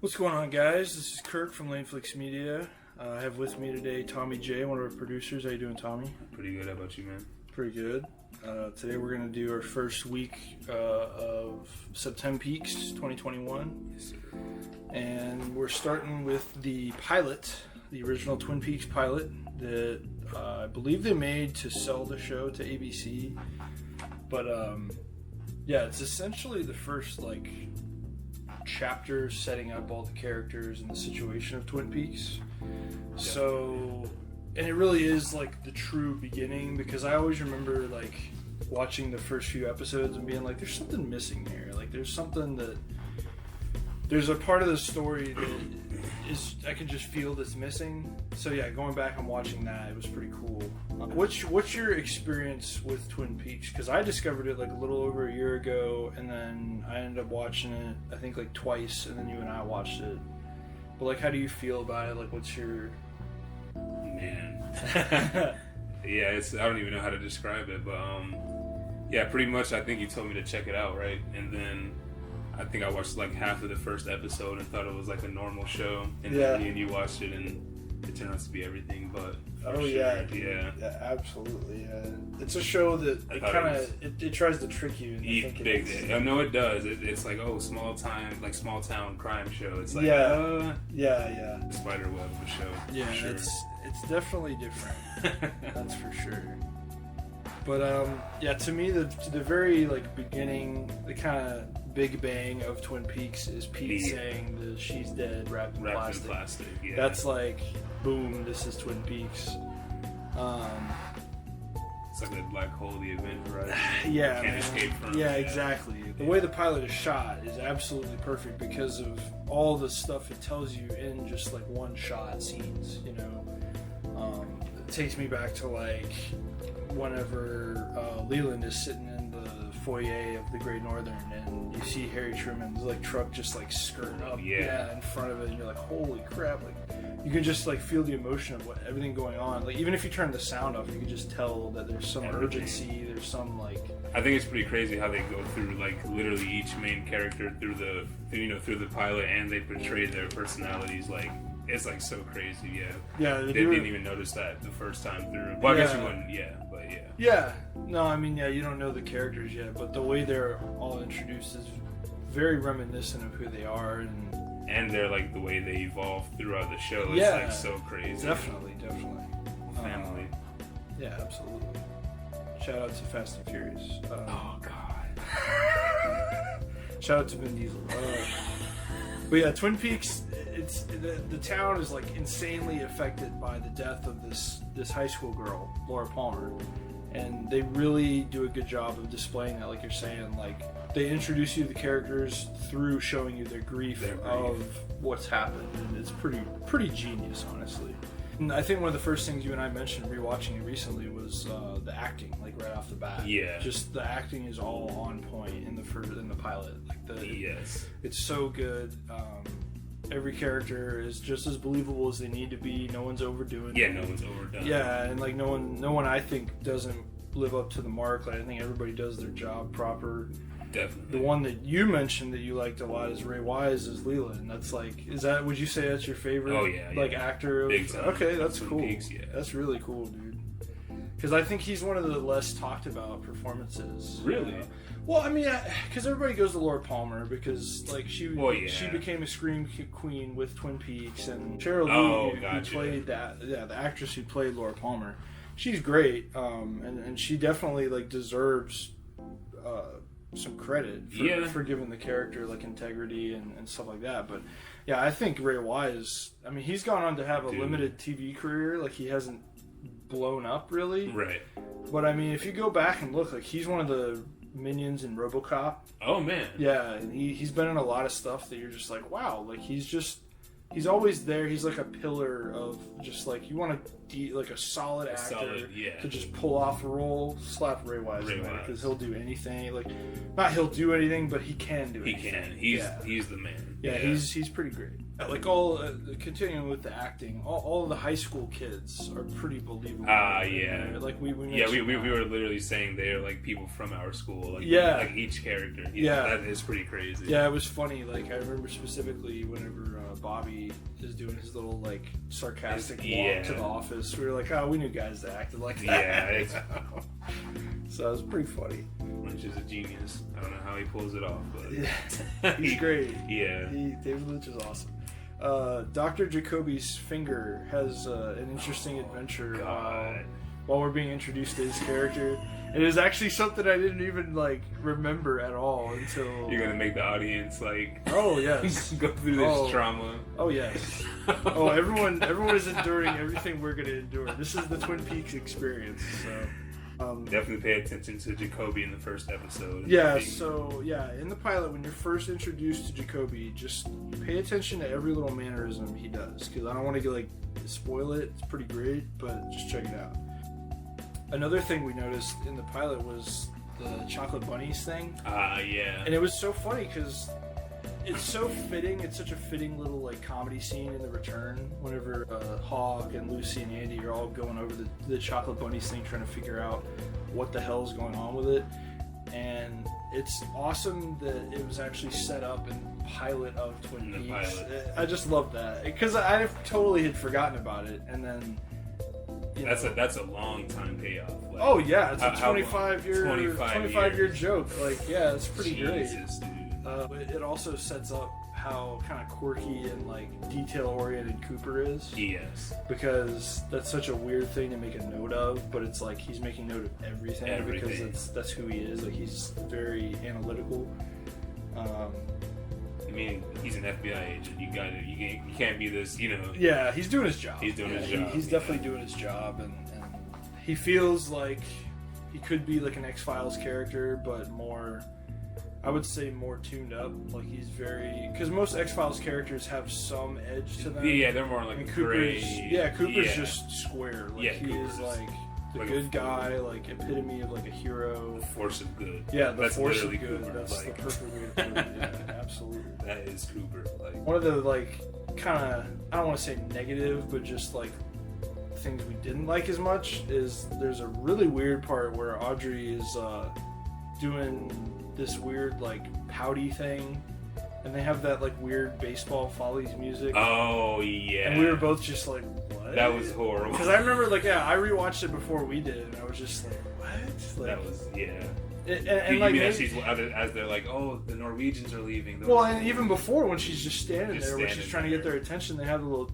What's going on, guys? This is Kirk from LaneFlix Media. I have with me today Tommy J, one of our producers. How you doing, Tommy? Pretty good. How about you, man? Pretty good. Today we're going to do our first week of SeptemPeaks 2021. Yes, sir. And we're starting with the pilot, the original Twin Peaks pilot that I believe they made to sell the show to ABC. But yeah, it's essentially the first chapter setting up all the characters and the situation of Twin Peaks. So, and it really is the true beginning, because I always remember watching the first few episodes and being like, there's something missing here. There's a part of the story that I can just feel that's missing. So yeah, going back and watching that, it was pretty cool. What's your experience with Twin Peaks? Because I discovered it a little over a year ago, and then I ended up watching it I think twice, and then you and I watched it. But how do you feel about it? What's your... Man. Yeah, I don't even know how to describe it, but yeah, pretty much I think you told me to check it out, right? And then I think I watched half of the first episode and thought it was a normal show, and then me and you watched it and it turned out to be everything but. Yeah, absolutely. It's a show that it tries to trick you into thinking it's... No, it does. It's small town crime show. It's yeah. Spiderweb of a show. Yeah, sure. It's definitely different. That's for sure. But yeah, to me the very beginning, the kind of big bang of Twin Peaks is Pete saying that she's dead, wrapped in plastic. Yeah. That's boom, this is Twin Peaks. It's like a black hole, the event horizon. Yeah, can't escape from. Yeah, exactly. The way the pilot is shot is absolutely perfect because of all the stuff it tells you in just one shot scenes. It takes me back to whenever Leland is sitting in the foyer of the Great Northern, and you see Harry Truman's truck just skirting up in front of it, and you're like, holy crap! You can just feel the emotion of everything going on. Even if you turn the sound off, you can just tell that there's some urgency. There's some I think it's pretty crazy how they go through literally each main character through the pilot, and they portray their personalities it's so crazy. Yeah, they didn't even notice that the first time through. Well, I guess you wouldn't. Yeah. No, I mean, you don't know the characters yet, but the way they're all introduced is very reminiscent of who they are, and they're the way they evolve throughout the show. It's so crazy. Definitely. Family. Yeah, absolutely. Shout out to Fast and Furious. Oh God. Shout out to Vin Diesel. But yeah, Twin Peaks. It's the town is insanely affected by the death of this high school girl, Laura Palmer, and they really do a good job of displaying that. You're saying, they introduce you to the characters through showing you their grief of what's happened, and it's pretty genius, honestly. And I think one of the first things you and I mentioned rewatching it recently was the acting, right off the bat. Yeah. Just the acting is all on point in the pilot. Yes. It's so good. Every character is just as believable as they need to be. No one's overdoing it. Yeah, no one's overdone. Yeah, and no one I think doesn't live up to the mark. I think everybody does their job proper. Definitely. The one that you mentioned that you liked a lot is Ray Wise as Leland. That's would you say that's your favorite? Oh yeah. Actor? Big time. Okay, that's cool. Peaks, yeah. That's really cool, dude. Because I think he's one of the less talked about performances. Really? Well, I mean, because everybody goes to Laura Palmer because she became a scream queen with Twin Peaks, and Cheryl Lee, who played the actress who played Laura Palmer, she's great, and she definitely deserves some credit for giving the character integrity and stuff like that. But yeah, I think Ray Wise, I mean, he's gone on to have a limited TV career. He hasn't blown up really, right? But I mean, if you go back and look, he's one of the minions in RoboCop. Oh man. Yeah, and he's been in a lot of stuff that you're just wow, he's just he's always there. He's like a pillar of just like, you want to like a solid actor to just pull off a role. Slap Ray Wise because he'll do anything. Like, not he'll do anything, but he can do anything. He can. He's the man. Yeah, he's pretty great. Like continuing with the acting, all of the high school kids are pretty believable. Yeah. Like we were literally saying they're like people from our school. Like, like each character. That is pretty crazy. Yeah, it was funny. Like I remember specifically whenever Bobby is doing his little like sarcastic walk to the office, we were like, oh, we knew guys that acted like that. Yeah. So it was pretty funny. Lynch is a genius. I don't know how he pulls it off, but he's great. Yeah. David Lynch is awesome. Dr. Jacoby's finger has an interesting adventure while we're being introduced to his character. It is actually something I didn't even like remember at all until you're gonna make the audience like oh yes go through this trauma. Oh yes. Oh, everyone is enduring everything we're gonna endure. This is the Twin Peaks experience. So definitely pay attention to Jacoby in the first episode. Yeah, so in the pilot, when you're first introduced to Jacoby, just pay attention to every little mannerism he does, because I don't want to like spoil it. It's pretty great, but just check it out. Another thing we noticed in the pilot was the chocolate bunnies thing. Yeah. And it was so funny because it's so fitting. It's such a fitting little like comedy scene in The Return whenever Hawk and Lucy and Andy are all going over the chocolate bunnies thing, trying to figure out what the hell's going on with it. And it's awesome that it was actually set up in the pilot of Twin Peaks. I just love that because I totally had forgotten about it, and then that's a long time payoff. Like, oh yeah, it's a 25 year joke. Like it's pretty great. It also sets up how kind of quirky and like detail-oriented Cooper is. Yes. Because that's such a weird thing to make a note of, but it's like he's making note of everything. Because that's who he is. Like he's very analytical. I mean, he's an FBI agent. You can't be this, Yeah, he's doing his job. He's doing his job. He's definitely doing his job, and he feels like he could be like an X-Files character, but more, I would say, more tuned up. Like he's very, because most X-Files characters have some edge to them. Yeah, they're more like Cooper's just square. Like he Cooper's is like the like good guy, like epitome of like a hero. The force of good. Yeah, that's force of good. Cooper. That's the perfect way to put it. Yeah, absolutely. That is Cooper. Like one of the like kind of, I don't want to say negative, but just like things we didn't like as much is there's a really weird part where Audrey is doing this weird like pouty thing, and they have that like weird baseball Follies music. Oh yeah. And we were both just like, what? That was horrible. Because I remember like I rewatched it before we did, and I was just like, what? Like, that was And like, mean as they're like, oh, the Norwegians are leaving. And even before when she's just standing there, when she's trying to get their attention, they have the little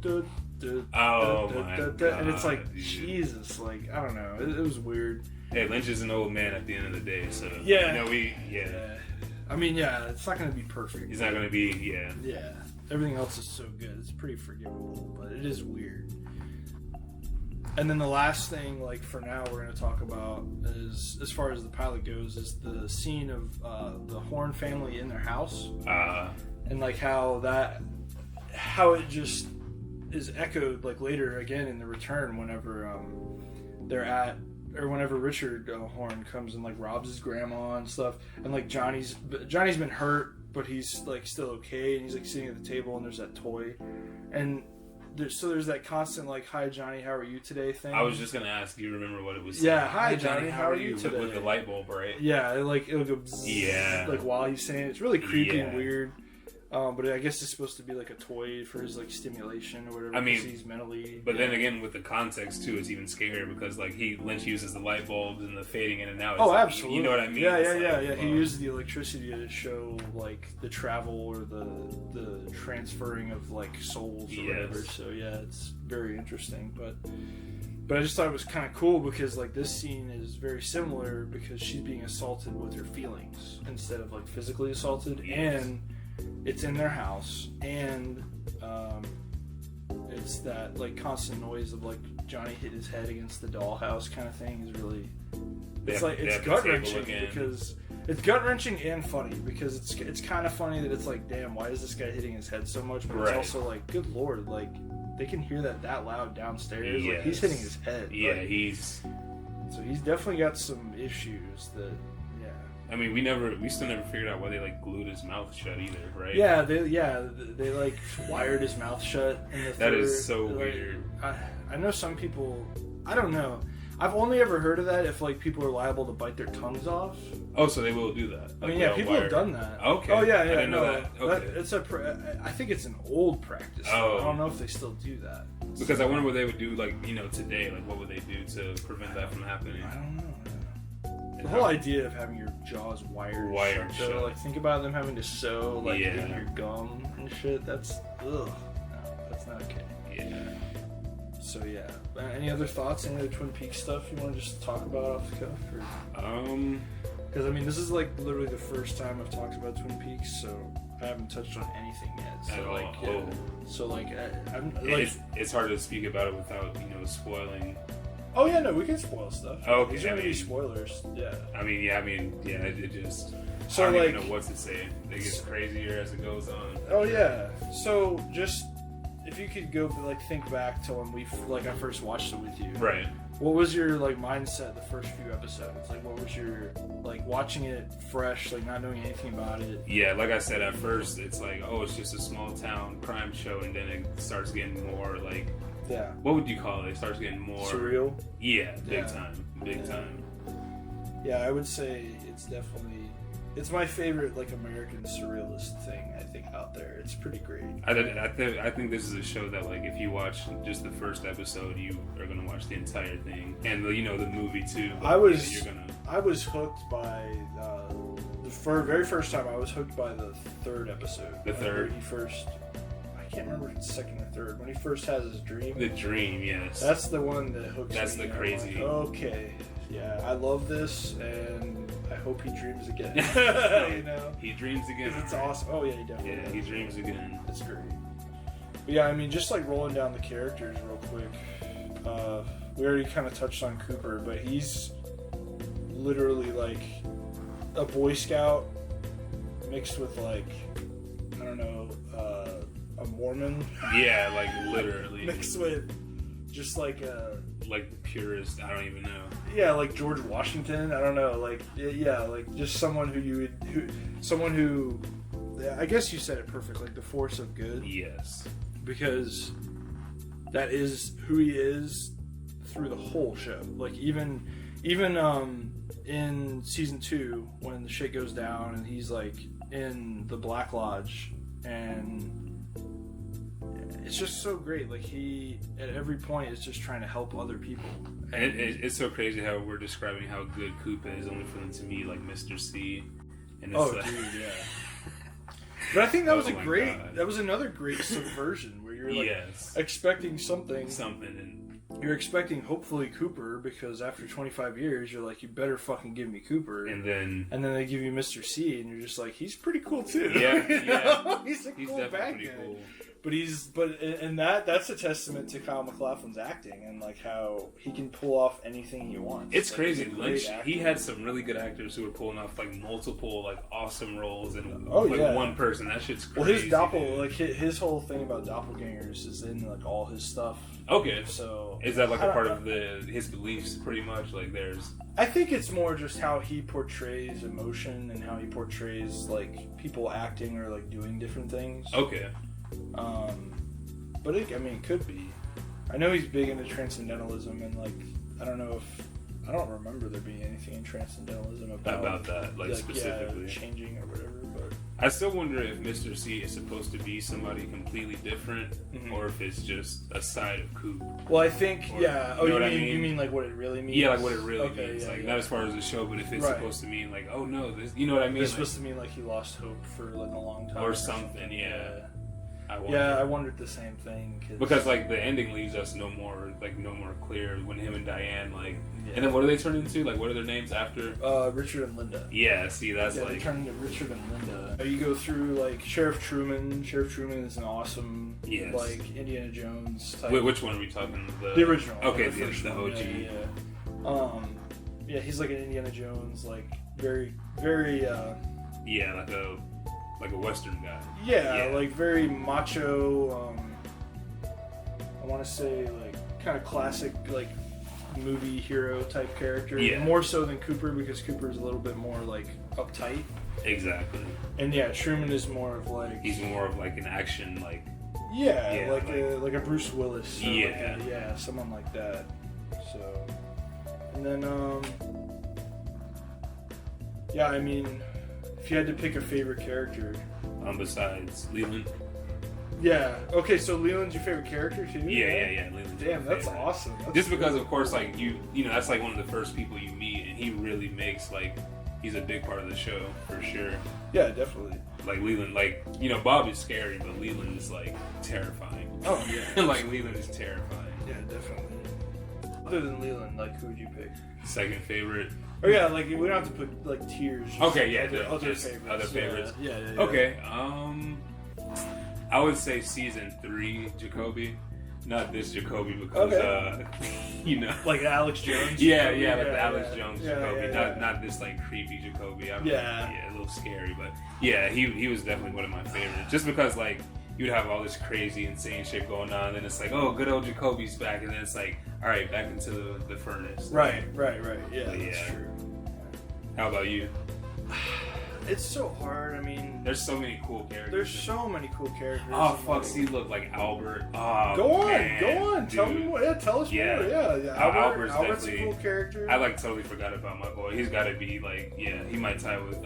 and it's like, dude. Jesus, like I don't know, it was weird. Hey, Lynch is an old man at the end of the day, so I mean, it's not going to be perfect. He's not going to be, Everything else is so good, it's pretty forgivable, but it is weird. And then the last thing, like for now, we're going to talk about is, as far as the pilot goes, is the scene of the Horn family in their house, and like how it just is echoed like later again in The Return whenever whenever Richard Horn comes and like robs his grandma and stuff, and like Johnny's been hurt, but he's like still okay, and he's like sitting at the table, and there's that toy, and there's that constant like, hi Johnny, how are you today thing. I was just gonna ask, do you remember what it was? Yeah, hi Johnny, how are you today? With the light bulb, right? Yeah, like it'll go like while he's saying it. It's really creepy and weird. But I guess it's supposed to be like a toy for his like stimulation or whatever. I mean, he's mentally. But then again, with the context too, it's even scarier because like Lynch uses the light bulbs and the fading in and out. It's absolutely. You know what I mean? Yeah. He uses the electricity to show like the travel or the transferring of like souls or whatever. So it's very interesting. But I just thought it was kind of cool because like this scene is very similar because she's being assaulted with her feelings instead of like physically assaulted, and it's in their house, and it's that like constant noise of like Johnny hit his head against the dollhouse kind of thing is really, it's gut wrenching because It's gut-wrenching and funny because it's kind of funny that it's like, damn, why is this guy hitting his head so much? But it's also like, good lord, like they can hear that loud downstairs. Yes. Like he's hitting his head. Yeah, like, so he's definitely got some issues that. I mean, we still never figured out why they like glued his mouth shut either, right? Yeah, they like wired his mouth shut. In the that is so weird. I know some people. I don't know. I've only ever heard of that if like people are liable to bite their tongues off. Oh, so they will do that. I mean, yeah, people have done that. Okay. Oh yeah, I didn't know that. Okay. It's I think it's an old practice. Oh. I don't know if they still do that. Because I wonder what they would do, like today. Like, what would they do to prevent that from happening? I don't know. The whole idea of having your jaws wired shut. So, like, think about them having to sew like in your gum and shit. That's no, that's not okay. Yeah. So yeah. Any other thoughts? Any other Twin Peaks stuff you want to just talk about off the cuff? Because I mean, this is like literally the first time I've talked about Twin Peaks, so I haven't touched on anything yet. So At like, all. So like, I'm like, it's hard to speak about it without spoiling. Oh yeah, no, we can spoil stuff. Oh, okay. These are gonna be spoilers. Yeah. It just. So I don't like, even know what to say. It gets crazier as it goes on. Oh yeah. So just if you could go like think back to when I first watched it with you. Right. What was your like mindset the first few episodes? Like, what was your like watching it fresh, like not knowing anything about it? Yeah, like I said at first, it's like, oh, it's just a small town crime show, and then it starts getting more like. Yeah. What would you call it? It starts getting more surreal. Yeah, big time. Yeah, I would say it's my favorite like American surrealist thing I think out there. It's pretty great. I think this is a show that like if you watch just the first episode, you are gonna watch the entire thing, and the movie too. I was hooked by the very first time. I was hooked by the third episode. The third. I can't remember if it's second or third. When he first has his dream. The dream, yes. That's the one that hooks me. That's the crazy. Like, okay, yeah, I love this, and I hope he dreams again. He dreams again. It's awesome. Oh yeah, he definitely. Yeah, he dreams again. It's great. But yeah, I mean, just like rolling down the characters real quick. We already kind of touched on Cooper, but he's literally like a Boy Scout mixed with like I don't know. A Mormon. Yeah, like literally. Mixed with just like a... Like the purist, I don't even know. Yeah, like George Washington, I don't know. Like, yeah, like just someone who I guess you said it perfect, like the force of good. Yes. Because that is who he is through the whole show. Like even in season 2 when the shit goes down and he's like in the Black Lodge and it's just so great. Like he, at every point, is just trying to help other people. And it's so crazy how we're describing how good Coop is, only for them to me like Mr. C. And it's dude, yeah. But I think that was that was another great subversion where you're like expecting something, and you're expecting hopefully Cooper because after 25 years you're like, you better fucking give me Cooper, and then they give you Mr. C, and you're just like, he's pretty cool too. Yeah, he's a cool definitely bad pretty guy. cool. And that's a testament to Kyle MacLachlan's acting and like how he can pull off anything he wants. It's like, crazy. Lynch, he had some really good actors who were pulling off like multiple like awesome roles and one person. That shit's crazy. Well, his whole thing about doppelgangers is in like all his stuff. Okay, so is that like a part of his beliefs? Pretty much like I think it's more just how he portrays emotion and how he portrays like people acting or like doing different things. Okay. But it could be. I know he's big into transcendentalism, and like I don't remember there being anything in transcendentalism about that, like specifically changing or whatever. But I still wonder if Mr. C is supposed to be somebody completely different, or if it's just a side of Coop. Well, I think you mean like what it really means? Yeah, like what it really means. Not as far as the show, but if it's supposed to mean like, oh no, this, you know what I mean? It's supposed to mean like he lost hope for like a long time or something. Yeah. I wondered the same thing because like the ending leaves us no more clear when him and Diane and then what do they turn into? Like what are their names after? Richard and Linda. Yeah, see that's they turn into Richard and Linda. You go through like Sheriff Truman. Sheriff Truman is an awesome like Indiana Jones type. Wait, which one are we talking? The original. Okay, the OG. Yeah. Yeah, he's like an Indiana Jones, like very, very. Yeah, like a Western guy. Yeah, like very macho. I want to say like kind of classic like movie hero type character. Yeah. More so than Cooper, because Cooper's a little bit more like uptight. Exactly. And yeah, Truman is more of like. He's more of like an action like. Yeah, like a Bruce Willis. Yeah. Someone like that. So, and then yeah, I mean, if you had to pick a favorite character, Besides Leland. yeah. Okay, so Leland's your favorite character too? Yeah. Leland's Damn, my that's favorite. awesome. That's Just because, of course, like you know, that's like one of the first people you meet, and he really makes like he's a big part of the show for sure. Yeah, definitely. Like Leland, like you know, Bob is scary, but Leland is like terrifying. Oh yeah. Like Leland is terrifying. Yeah, definitely. Other than Leland, like who would you pick? Second favorite. Oh yeah, like we don't have to put like tiers. Just Okay, yeah, other just favorites. other favorites. Yeah. Okay, I would say season 3 Jacoby, not this Jacoby because you know, like Alex Jones. yeah, Jacoby? like the Alex Jones Jacoby, yeah. not this like creepy Jacoby. Yeah. A little scary, but yeah, he was definitely one of my favorites, just because like you'd have all this crazy, insane shit going on, and then it's like, oh, good old Jacoby's back, and then it's like, all right, back into the furnace. Right. Yeah, But that's true. How about you? It's so hard. I mean, There's so many cool characters. there's so many cool characters. Oh and, fuck! like- See, look like Albert. Oh, Go on. man, Tell dude. me more. Yeah, tell us Yeah. more. Yeah. Albert's Albert's a definitely- cool character. I like totally forgot about my boy. He's got to be like, yeah, he might tie with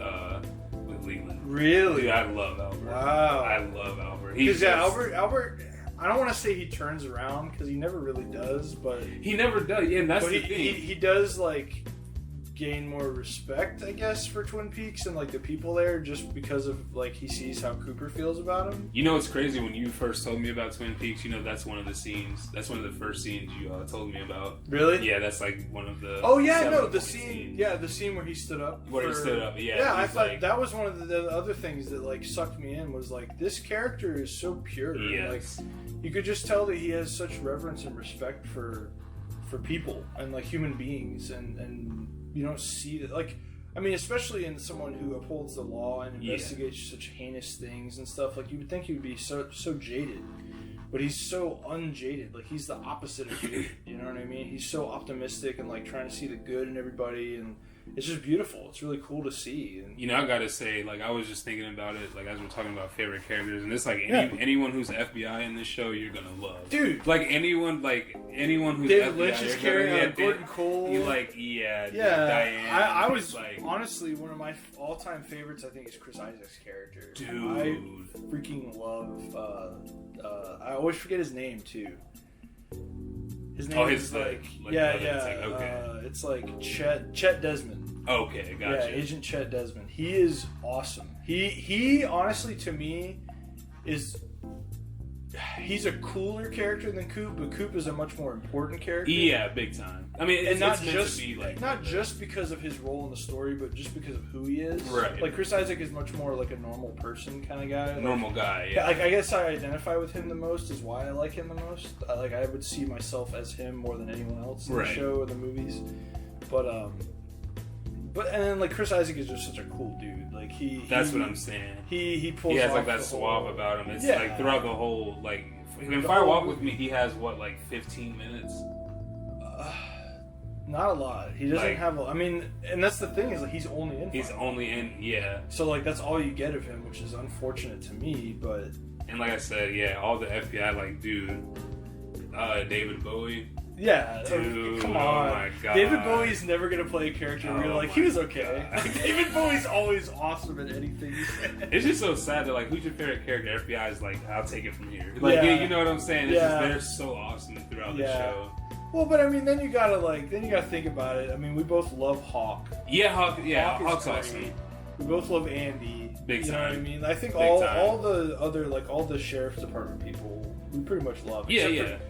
Leland. Really? Dude, I love Albert. Wow. I love Albert. Because Albert. I don't want to say he turns around because he never really does, but He never does. Yeah, and that's but the thing. he does like gain more respect, I guess, for Twin Peaks and like the people there, just because of like he sees how Cooper feels about him. You know, it's crazy when you first told me about Twin Peaks. You know, that's one of the scenes. That's one of the first scenes you told me about. Really? Yeah, that's like one of the. Oh yeah, no, several the scene. scenes. Yeah, the scene where he stood up. Where he stood up. Yeah. Yeah, I he's thought like, that was one of the other things that like sucked me in, was like this character is so pure. Yes. Like you could just tell that he has such reverence and respect for people and like human beings, and you don't see that, like, I mean, especially in someone who upholds the law and investigates such heinous things and stuff. Like you would think he would be so jaded, but he's so unjaded. Like he's the opposite of jaded. You know what I mean? He's so optimistic and like trying to see the good in everybody, and it's just beautiful. It's really cool to see. And You know, I gotta say, like, I was just thinking about it, like, as we're talking about favorite characters, and it's like anyone who's FBI in this show, you're gonna love, dude. Like anyone who's David FBI, Lynch is you're gonna- carrying on Gordon Cole. You like, yeah, Diane. I was it's like, honestly one of my all-time favorites. I think is Chris Isaac's character. dude. I freaking love. I always forget his name too. His name is like okay. it's like Chet Desmond. Okay, gotcha. Yeah, Agent Chet Desmond. He is awesome. He honestly, to me, he's a cooler character than Coop, but Coop is a much more important character. Yeah, big time. I mean, it's not meant just to be like, not just because of his role in the story, but just because of who he is. Right. Like Chris Isaac is much more like a normal person kind of guy. Like, normal guy. Yeah. Like I guess I identify with him the most, is why I like him the most. Like I would see myself as him more than anyone else in the show or the movies. But and then like Chris Isaac is just such a cool dude. Like That's what I'm saying. He pulls. He has off like that the suave whole, about him. It's Yeah. like throughout the whole like. In The Fire whole Walk movie. with Me, he has what, like 15 minutes. Not a lot. He doesn't Like- have. I mean, and that's the thing, is like he's only in. He's Fire. only in, yeah. So like that's all you get of him, which is unfortunate to me. But And like I said, yeah, all the FBI, like, dude, David Bowie. yeah, Dude, come oh on. my God. David Bowie's never gonna play a character where you're Oh like, he my was okay. God. Like, David Bowie's always awesome at anything. It's just so sad that, like, who's your favorite character? FBI is like, I'll take it from here. Like, Yeah. you know what I'm saying? It's Yeah. just, they're so awesome throughout the Yeah. show. Well, but I mean, then you gotta think about it. I mean, we both love Hawk. Yeah, Hawk, yeah, Hawk is Hawk's great. awesome. We both love Andy. Big You know what I time. mean? I think Big all time. the other, like, all the sheriff's department people, we pretty much love. Yeah,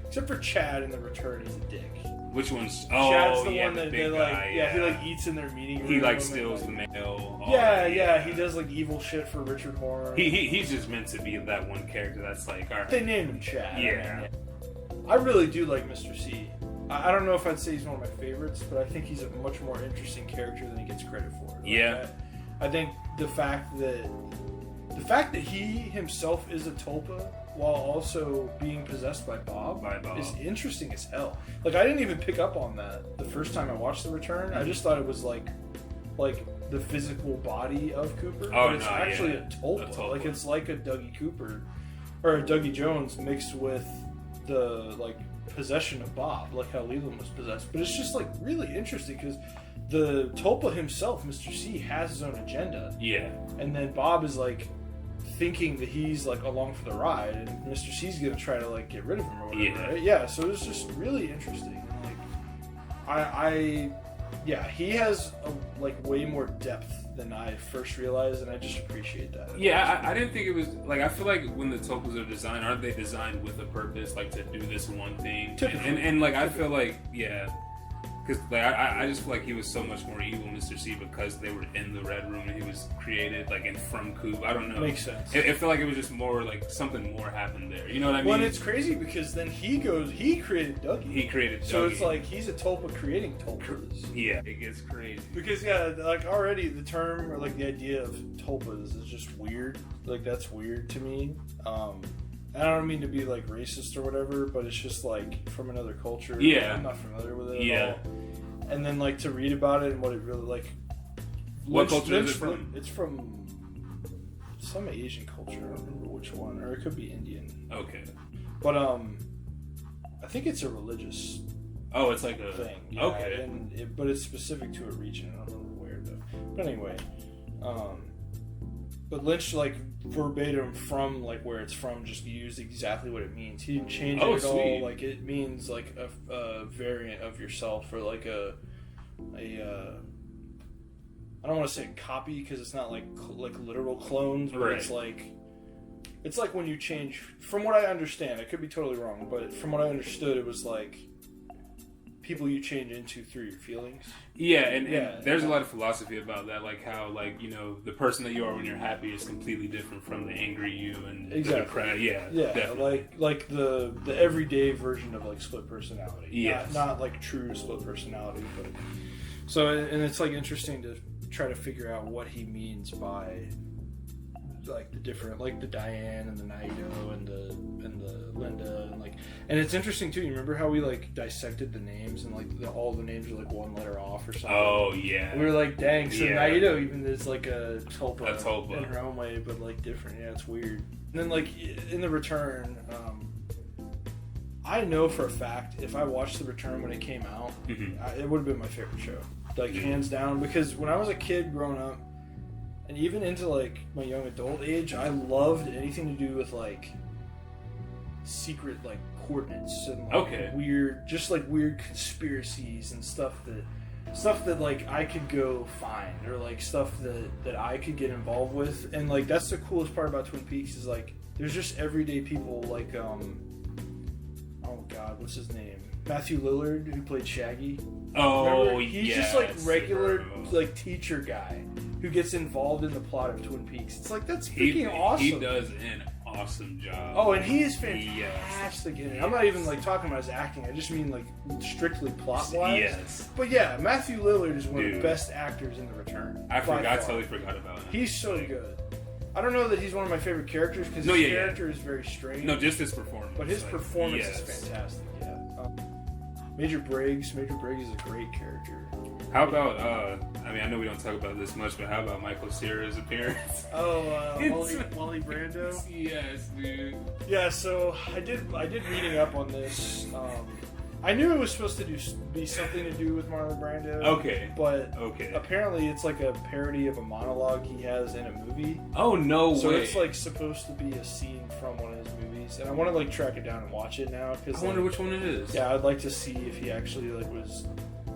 Except for Chad in The Return, he's a dick. Which one's? Chad's Oh, the yeah, one the that big they like. guy. Yeah, he like eats in their meeting room. He like and, steals the like, mail. all Yeah, that, yeah, he does like evil shit for Richard Horn. He's just meant to be that one character that's like, all right. They named him Chad. Yeah. I really do like Mr. C. I don't know if I'd say he's one of my favorites, but I think he's a much more interesting character than he gets credit for. Like, Yeah. I think the fact that he himself is a tulpa while also being possessed by Bob, is interesting as hell. Like, I didn't even pick up on that the first time I watched The Return. I just thought it was like the physical body of Cooper, but it's actually a tulpa. Like, it's like a Dougie Cooper or a Dougie Jones mixed with the like possession of Bob, like how Leland was possessed. But it's just like really interesting because the tulpa himself, Mr. C, has his own agenda. Yeah. And then Bob is like thinking that he's like along for the ride, and Mr. C's gonna try to like get rid of him or whatever. Yeah. Right? Yeah. So it's just really interesting. And like, he has like way more depth than I first realized, and I just appreciate that. Yeah, I didn't think it was like, I feel like when the tulpas are designed, aren't they designed with a purpose, like to do this one thing? And like, I feel like, yeah, because like I just feel like he was so much more evil, Mr. C, because they were in the Red Room and he was created like from Coop. I don't know. Makes sense. It felt like it was just more like something more happened there. You know what I mean? Well, and it's crazy because then he created Dougie. He created Dougie. So it's like he's a tulpa creating tulpas. Yeah, it gets crazy. Because like already the term or like the idea of tulpas is just weird. Like, that's weird to me. I don't mean to be like racist or whatever, but it's just like from another culture. Yeah. I'm not familiar with it at all. And then like to read about it and what it really like. What culture is it from? It's from some Asian culture. I don't remember which one, or it could be Indian. Okay. But I think it's a religious. Oh, it's like a thing. Yeah, okay. But it's specific to a region. I don't remember where though. But anyway, but Lynch like verbatim from like where it's from just used exactly what it means. He didn't change it at all. Like, it means like a variant of yourself, or like a I don't want to say copy because it's not like literal clones, but it's like when you change. From what I understand, I could be totally wrong, but from what I understood, it was like people you change into through your feelings. Yeah, and there's a lot of philosophy about that, like how, like, you know, the person that you are when you're happy is completely different from the angry you and exactly. Yeah, definitely. like the everyday version of like split personality. Yeah, not like true split personality, but so, and it's like interesting to try to figure out what he means by like the different, like the Diane and the Naito and the Linda, and it's interesting too. You remember how we like dissected the names and like all the names are like one letter off or something? Oh yeah. We were like, dang. So Naito even is like a tulpa in her own way, but like different. Yeah, it's weird. And then like in The Return, I know for a fact if I watched The Return when it came out, it would have been my favorite show, like hands down. Because when I was a kid growing up, and even into like my young adult age, I loved anything to do with like secret like coordinates and like weird conspiracies and stuff that like I could go find, or like stuff that I could get involved with. And like that's the coolest part about Twin Peaks is like there's just everyday people like oh god, what's his name? Matthew Lillard, who played Shaggy. Oh, remember? He's just like regular like teacher guy who gets involved in the plot of Twin Peaks. It's like, that's freaking awesome. He does an awesome job. Oh, and he is fantastic in it. I'm not even like talking about his acting. I just mean like strictly plot wise. Yes. But yeah, Matthew Lillard is one of the best actors in The Return. I totally forgot about him. He's so good. I don't know that he's one of my favorite characters because his character is very strange. No, just his performance. But his performance is fantastic. Yeah. Major Briggs. Major Briggs is a great character. How about, I mean, I know we don't talk about this much, but how about Michael Cera's appearance? Wally Brando? Yes, dude. Yeah, so I did reading up on this. I knew it was supposed to be something to do with Marlon Brando. Okay. But apparently it's like a parody of a monologue he has in a movie. Oh, no way. So it's like supposed to be a scene from one of his movies. And I want to like track it down and watch it now. I wonder which one it is. Yeah, I'd like to see if he actually like was...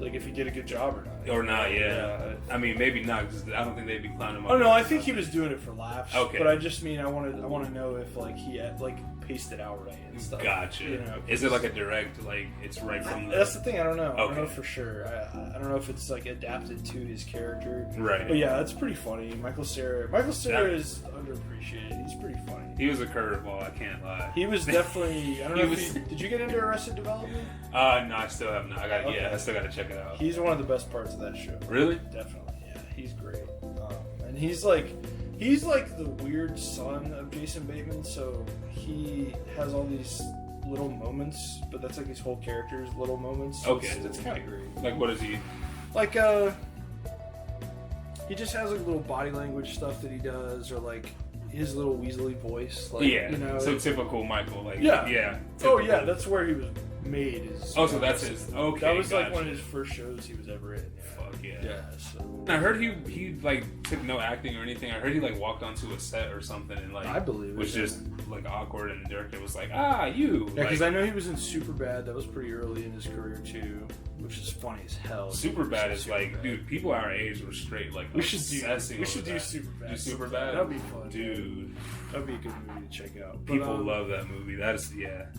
like if he did a good job or not. Or not, yeah. I mean, maybe not, because I don't think they'd be clowning him up. Oh no, I think he was doing it for laughs. Okay. But I just mean I want to know if like he had, like paste it out right and stuff. Gotcha. You know, is it like a direct, like it's right from the... That's the thing, I don't know. Okay. I don't know for sure. I don't know if it's like adapted to his character. Right. But yeah, that's pretty funny. Michael Cera is underappreciated. He's pretty funny. He was a curveball, I can't lie. He was definitely, I don't know if did you get into Arrested Development? No, I still have not. Okay. I still gotta check it out. He's one of the best parts of that show. Really? Definitely, yeah. He's great. And he's like the weird son of Jason Bateman, so he has all these little moments, but that's like his whole character's little moments. So Okay. It's kind of great. Like, what is he? Like, he just has like little body language stuff that he does, or like his little weaselly voice. Like, Yeah. You know, So typical Michael. Like, Yeah. Yeah. oh typical. yeah, that's where he was made. Oh, so that's his. Okay. That was like gotcha. one of his first shows he was ever in. Yeah. Fuck yeah. Yeah. So I heard he like took no acting or anything. I heard he like walked onto a set or something and like I believe it, was yeah. just like awkward, and Dirk was like, you. Yeah, because like, I know he was in Superbad. That was pretty early in his career too, which is funny as hell. Superbad is like, Superbad. dude, people our age were straight like We should do obsessing over that. Superbad. Do Superbad? That'd be fun, dude. That'd be a good movie to check out. But, People love that movie. That's I'm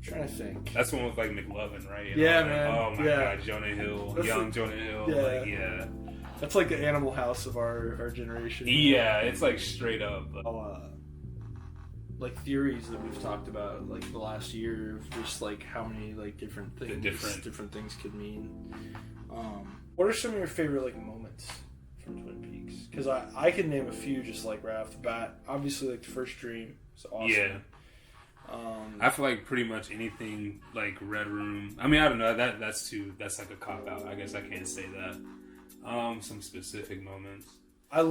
trying to think. That's the one with like McLovin, right? And Yeah, all that. man. Oh my Yeah. god, Jonah Hill, That's young like- Jonah Hill. Yeah. Like, yeah. That's like the Animal House of our generation. Yeah, it's like straight up. Like theories that we've talked about like the last year of just like how many like different things different things could mean. What are some of your favorite like moments from Twin Peaks? Because I can name a few just like right off the bat. Obviously, like the first dream is awesome. Yeah. I feel like pretty much anything like Red Room. I mean, I don't know. That's like a cop out. I guess I can't say that. Some specific moments. I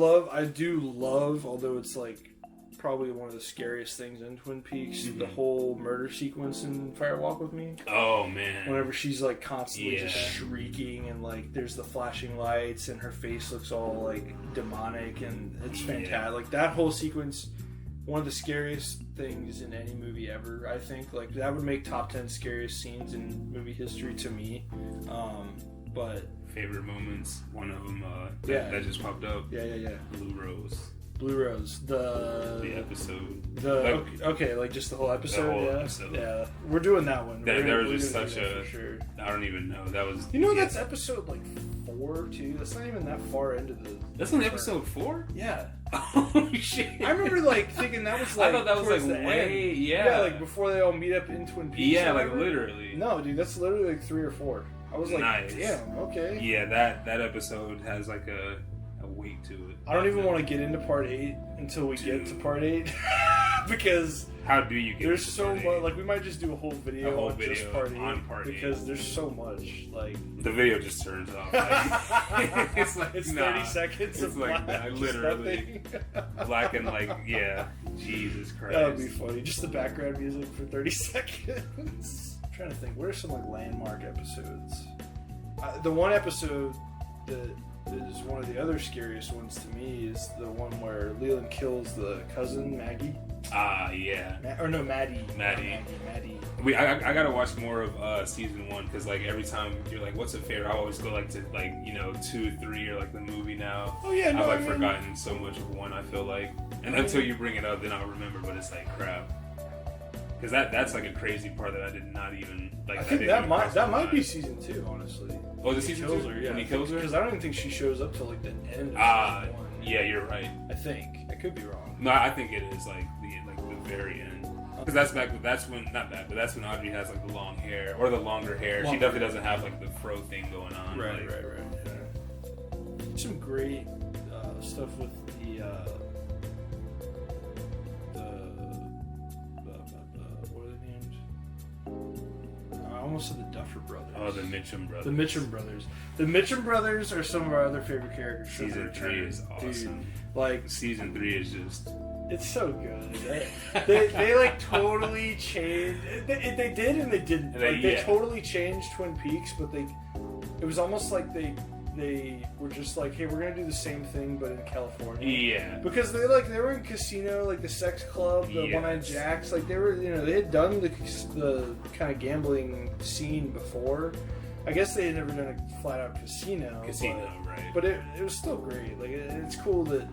do love, although it's like probably one of the scariest things in Twin Peaks, the whole murder sequence in Fire Walk with Me. Oh man. Whenever she's like constantly just shrieking and like there's the flashing lights and her face looks all like demonic and it's fantastic. Like that whole sequence, one of the scariest things in any movie ever, I think. Like that would make top 10 scariest scenes in movie history to me. But favorite moments, one of them that just popped up. Yeah. Blue Rose, the episode. Like just the whole episode. The whole episode. Yeah, we're doing that one. There was just such a. For sure. I don't even know. That was. That's episode like 4 too. That's not even that far into the. That's on episode 4. Yeah. Oh shit! I remember like thinking that was like. I thought that was like the way. end. Yeah. Like before they all meet up in Twin Peaks. Yeah, like literally. No, dude, that's literally like 3 or 4. I was like, nice. Damn, okay. Yeah, that episode has like a weight to it. I don't even want to get into part 8 until we get to part 8 because how do you get? There's so much. Like we might just do a whole video on just part 8 on part 8 because there's so much. Like the video just turns off. Like, it's 30 seconds. It's of like black, literally black and like Jesus Christ. That would be funny. Just the background music for 30 seconds. I'm trying to think. What are some like landmark episodes? The one episode that is one of the other scariest ones to me is the one where Leland kills the cousin Maggie. Yeah. Maddie. Maddie. I gotta watch more of season 1 because like every time you're like, what's a favorite? I always go like to like 2, 3 or like the movie now. Oh yeah, no, I've forgotten so much of one. I feel like, and until you bring it up, then I'll remember. But it's like crap. Because that's like a crazy part that I did not even like. I think that might be season 2, honestly. Oh, the season 2? Yeah, when he kills her? Because I don't even think she shows up till like the end of season 1. Yeah, you're right. I think I could be wrong. No, I think it is like the very end. Because that's when Audrey has like the long hair or the longer hair. She definitely doesn't have like the fro thing going on. Right. Yeah. Some great stuff with the what are they named? I almost said the Duffer Brothers. Oh, the Mitchum Brothers. The Mitchum Brothers. The Mitchum Brothers are some of our other favorite characters. Season 3 is awesome. Dude, like season 3 is just. It's so good. They like totally changed. They did and they didn't. They totally changed Twin Peaks, but it was almost like they were just like, hey, we're gonna do the same thing but in California. Yeah. Because they were in Casino, like the sex club, the One-Eyed Jacks. Like they were, they had done the kind of gambling scene before. I guess they had never done a flat out casino. Right? But it was still great. Like it's cool that.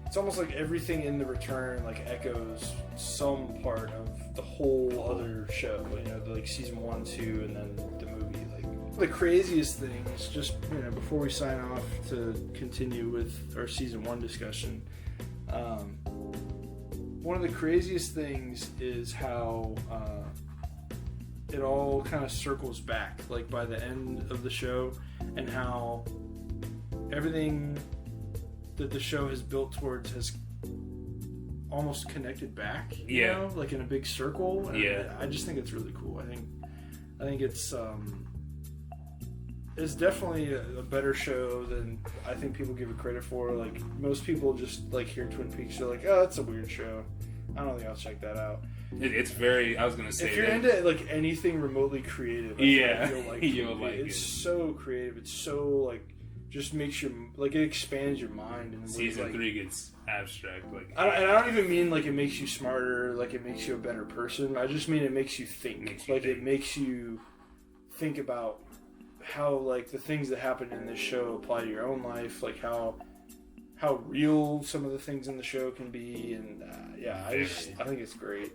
It's almost like everything in The Return like echoes some part of the whole other show. You know, like season 1, 2, and then the movie. Like the craziest thing is just, you know, before we sign off to continue with our season 1 discussion. One of the craziest things is how it all kind of circles back, like by the end of the show, and how everything that the show has built towards has almost connected back. You know, like in a big circle. And I just think it's really cool. I think it's definitely a better show than I think people give it credit for. Like, most people just like hear Twin Peaks, they're like, oh, that's a weird show. I don't think I'll check that out. It's very, I was going to say, if you're into like anything remotely creative, you'll like it. You'll like it's so creative. It's so like, just makes you, like, it expands your mind. And season like, 3 gets abstract. Like, I don't even mean like it makes you smarter, like it makes you a better person. I just mean it makes you think. It makes you think about how, like, the things that happen in this show apply to your own life, like how real some of the things in the show can be, and I think it's great.